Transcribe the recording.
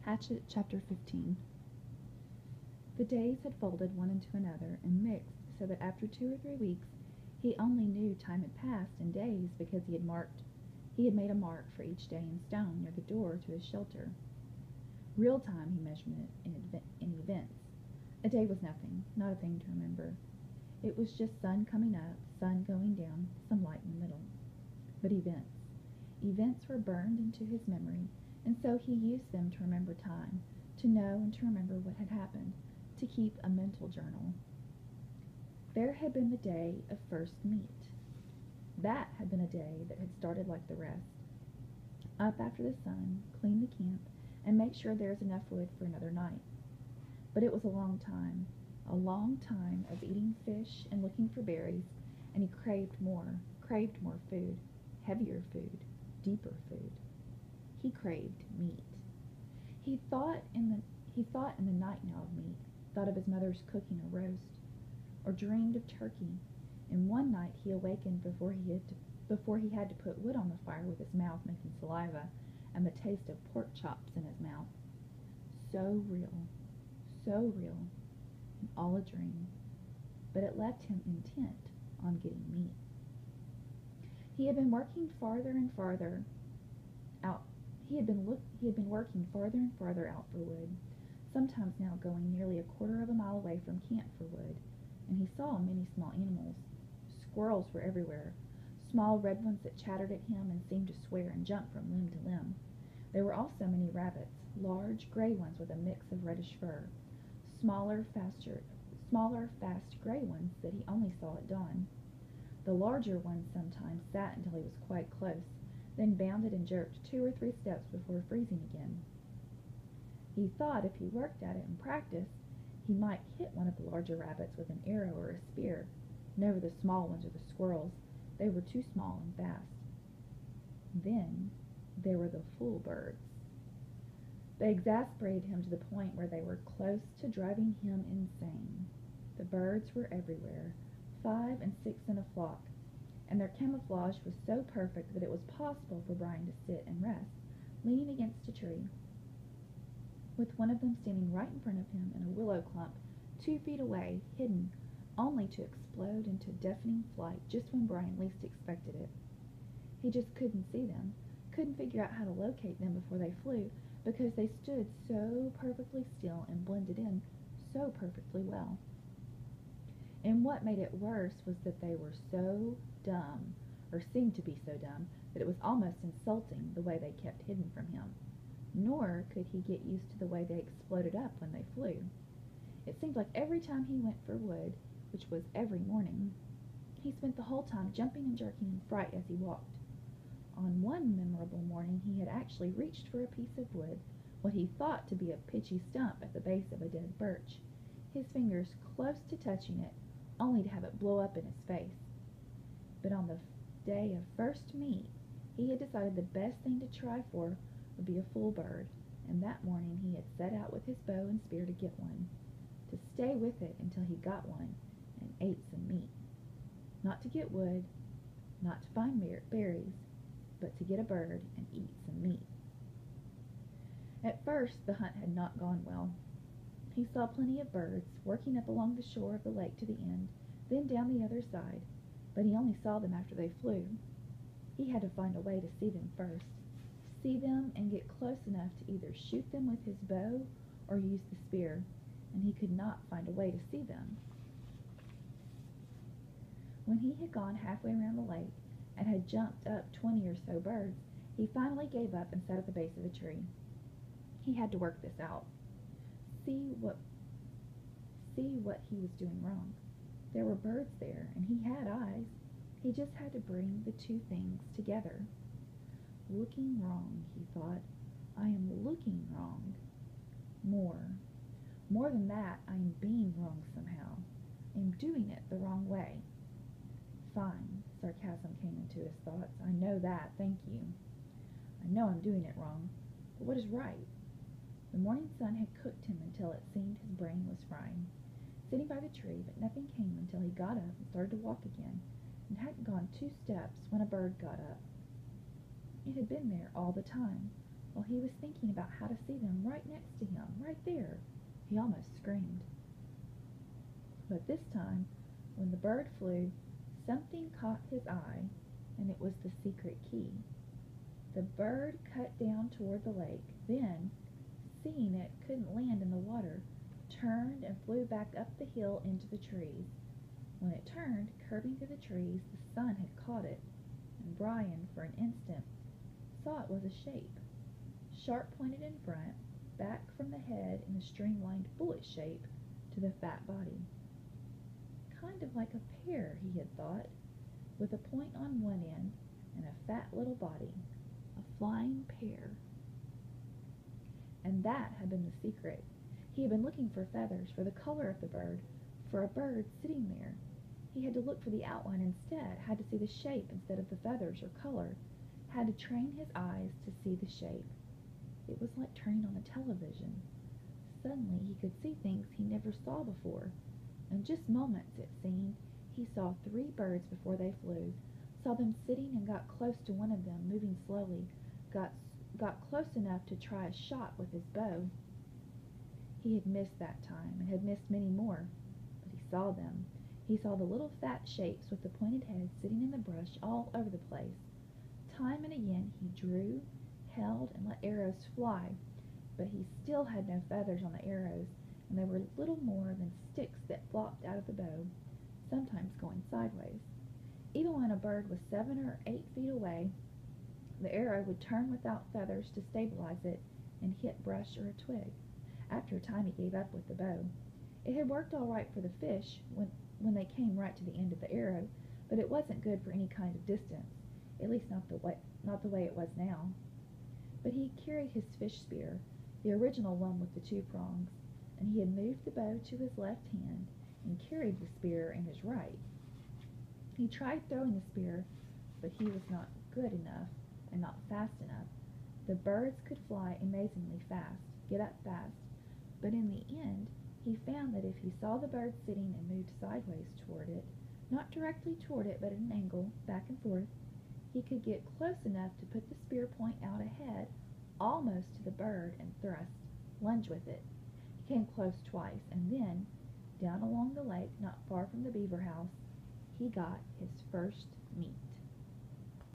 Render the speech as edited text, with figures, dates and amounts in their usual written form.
Hatchet, Chapter 15. The days had folded one into another and mixed so that after 2 or 3 weeks he only knew time had passed in days because he had made a mark for each day in stone near the door to his shelter. Real time he measured it in events. A day was nothing, not a thing to remember. It was just sun coming up, sun going down, some light in the middle. But events. Events were burned into his memory, and so he used them to remember time, to know and to remember what had happened, to keep a mental journal. There had been the day of first meet. That had been a day that had started like the rest. Up after the sun, clean the camp, and make sure there is enough wood for another night. But it was a long time of eating fish and looking for berries, and he craved more food, heavier food, deeper food. He craved meat. He thought in the night now of meat, thought of his mother's cooking a roast, or dreamed of turkey. And one night he awakened before he had to put wood on the fire with his mouth making saliva and the taste of pork chops in his mouth. So real, and all a dream. But it left him intent on getting meat. He had been working farther and farther out. He had been working farther and farther out for wood, sometimes now going nearly a quarter of a mile away from camp for wood, and he saw many small animals. Squirrels were everywhere, small red ones that chattered at him and seemed to swear and jump from limb to limb. There were also many rabbits, large gray ones with a mix of reddish fur, smaller, fast gray ones that he only saw at dawn. The larger ones sometimes sat until he was quite close, then bounded and jerked 2 or 3 steps before freezing again. He thought if he worked at it and practiced, he might hit one of the larger rabbits with an arrow or a spear, never the small ones or the squirrels. They were too small and fast. Then there were the fool birds. They exasperated him to the point where they were close to driving him insane. The birds were everywhere, 5 and 6 in a flock, and their camouflage was so perfect that it was possible for Brian to sit and rest, leaning against a tree, with one of them standing right in front of him in a willow clump 2 feet away, hidden, only to explode into deafening flight just when Brian least expected it. He just couldn't see them, couldn't figure out how to locate them before they flew, because they stood so perfectly still and blended in so perfectly well. And what made it worse was that they were so dumb, or seemed to be so dumb, that it was almost insulting the way they kept hidden from him. Nor could he get used to the way they exploded up when they flew. It seemed like every time he went for wood, which was every morning, he spent the whole time jumping and jerking in fright as he walked. On one memorable morning he had actually reached for a piece of wood, what he thought to be a pitchy stump at the base of a dead birch, his fingers close to touching it, only to have it blow up in his face. But on the day of first meet, he had decided the best thing to try for would be a fool bird, and that morning he had set out with his bow and spear to get one, to stay with it until he got one and ate some meat. Not to get wood, not to find berries, but to get a bird and eat some meat. At first the hunt had not gone well. He saw plenty of birds working up along the shore of the lake to the end, then down the other side, but he only saw them after they flew. He had to find a way to see them first, see them and get close enough to either shoot them with his bow or use the spear, and he could not find a way to see them. When he had gone halfway around the lake and had jumped up 20 or so birds, he finally gave up and sat at the base of a tree. He had to work this out. See what he was doing wrong. There were birds there, and he had eyes. He just had to bring the 2 things together. Looking wrong, he thought. I am looking wrong. More than that, I am being wrong somehow. I am doing it the wrong way. Fine, sarcasm came into his thoughts. I know that, thank you. I know I'm doing it wrong, but what is right? The morning sun had cooked him until it seemed his brain was frying. Sitting by the tree, but nothing came until he got up and started to walk again, and hadn't gone 2 steps when a bird got up. It had been there all the time, while he was thinking about how to see them right next to him, right there. He almost screamed. But this time, when the bird flew, something caught his eye, and it was the secret key. The bird cut down toward the lake, then, seeing it couldn't land in the water, turned and flew back up the hill into the trees. When it turned, curving through the trees, the sun had caught it, and Brian, for an instant, saw it was a shape, sharp-pointed in front, back from the head in a streamlined bullet shape to the fat body. Kind of like a pear, he had thought, with a point on one end and a fat little body, a flying pear. And that had been the secret. He had been looking for feathers, for the color of the bird, for a bird sitting there. He had to look for the outline instead, had to see the shape instead of the feathers or color, had to train his eyes to see the shape. It was like turning on a television. Suddenly he could see things he never saw before. In just moments, it seemed, he saw 3 birds before they flew, saw them sitting and got close to one of them, moving slowly, got close enough to try a shot with his bow. He had missed that time, and had missed many more, but he saw them. He saw the little fat shapes with the pointed heads sitting in the brush all over the place. Time and again he drew, held, and let arrows fly, but he still had no feathers on the arrows, and they were little more than sticks that flopped out of the bow, sometimes going sideways. Even when a bird was 7 or 8 feet away, the arrow would turn without feathers to stabilize it and hit brush or a twig. After a time he gave up with the bow. It had worked all right for the fish when they came right to the end of the arrow, but it wasn't good for any kind of distance, at least not the way it was now. But he carried his fish spear, the original one with the 2 prongs, and he had moved the bow to his left hand and carried the spear in his right. He tried throwing the spear, but he was not good enough and not fast enough. The birds could fly amazingly fast, get up fast, but in the end he found that if he saw the bird sitting and moved sideways toward it, not directly toward it but at an angle, back and forth, he could get close enough to put the spear point out ahead, almost to the bird, and thrust, lunge with it. He came close twice, and then, down along the lake, not far from the beaver house, he got his first meat.